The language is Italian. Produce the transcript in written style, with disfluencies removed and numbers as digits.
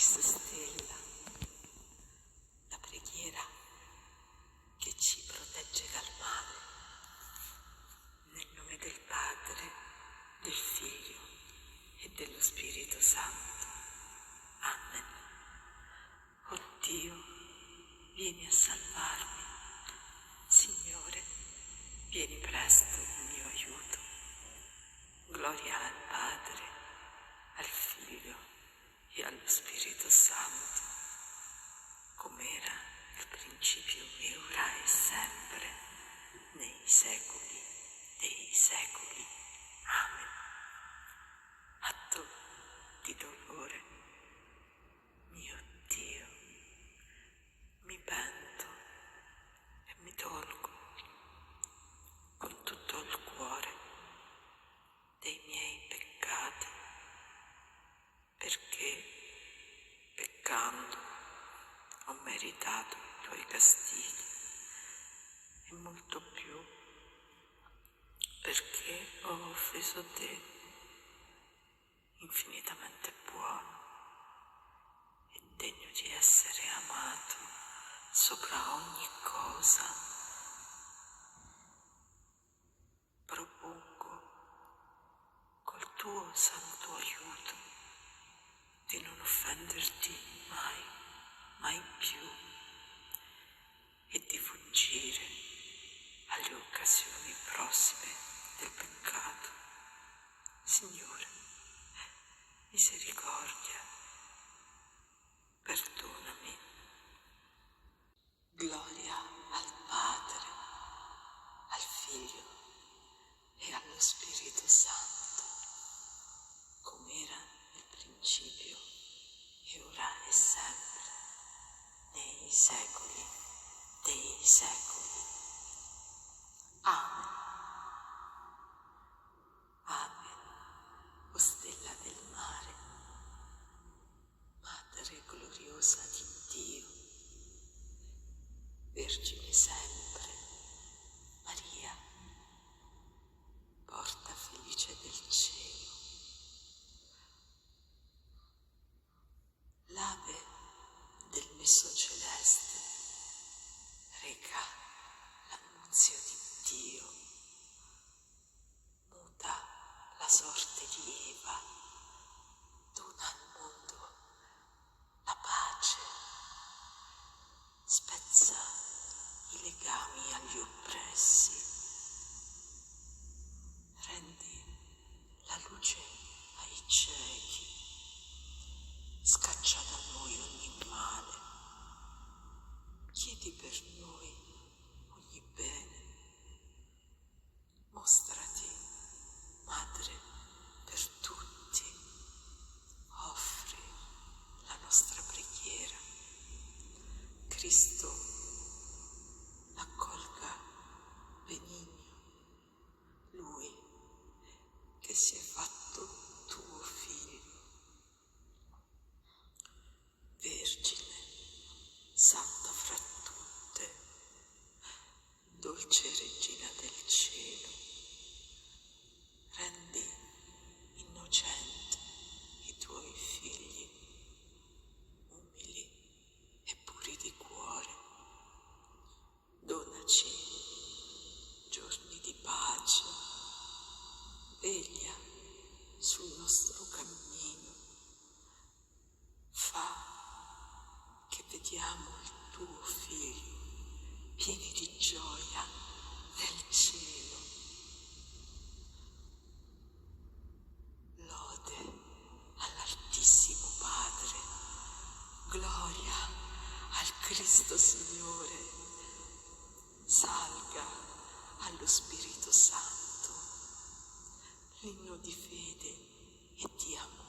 Agnus Stella, la preghiera che ci protegge dal male. Nel nome del Padre, del Figlio e dello Spirito Santo. Amen. Oh Dio, vieni a salvarmi. Signore, vieni presto in mio aiuto. Gloria al Padre, al Figlio e allo Spirito Santo, com'era nel principio e ora e sempre, nei secoli dei secoli. Amen. Atto di dolore, mio Dio, mi pento e mi dolgo con tutto il cuore dei miei peccati, perché peccando ho meritato i tuoi castighi e molto più perché ho offeso te, infinitamente buono e degno di essere amato sopra ogni cosa. Propongo col tuo santo aiuto di non offenderti mai, mai più, e di fuggire alle occasioni prossime del peccato. Signore, misericordia, perdonami. Gloria al Padre, al Figlio e allo Spirito Santo, com'era nel principio e ora e sempre, nei secoli dei secoli. Amen. Amen. O stella del mare, Madre gloriosa di Dio, Vergine sempre, Maria, porta felice del cielo, l'ave del messo celeste reca l'annunzio di Dio, muta la sorte di Eva, dona al mondo la pace, spezza i legami agli oppressi, rendi la luce ai ciechi, scaccia da noi ogni male, chiedi per noi ogni bene, mostrati Madre per tutti, offri la nostra preghiera. Cristo l'accolga benigno, Lui che si è fatto tuo Figlio. Vergine, santa fra tutte, dolce Regina del cielo, rendi innocenti i tuoi figli, umili e puri di cuore. Donaci giorni di pace, veglia sul nostro cammino, fa che vediamo il tuo Figlio pieni di gioia nel cielo. Lode all'Altissimo Padre, gloria al Cristo Signore, salga allo Spirito Santo, l'inno di fede e di amore.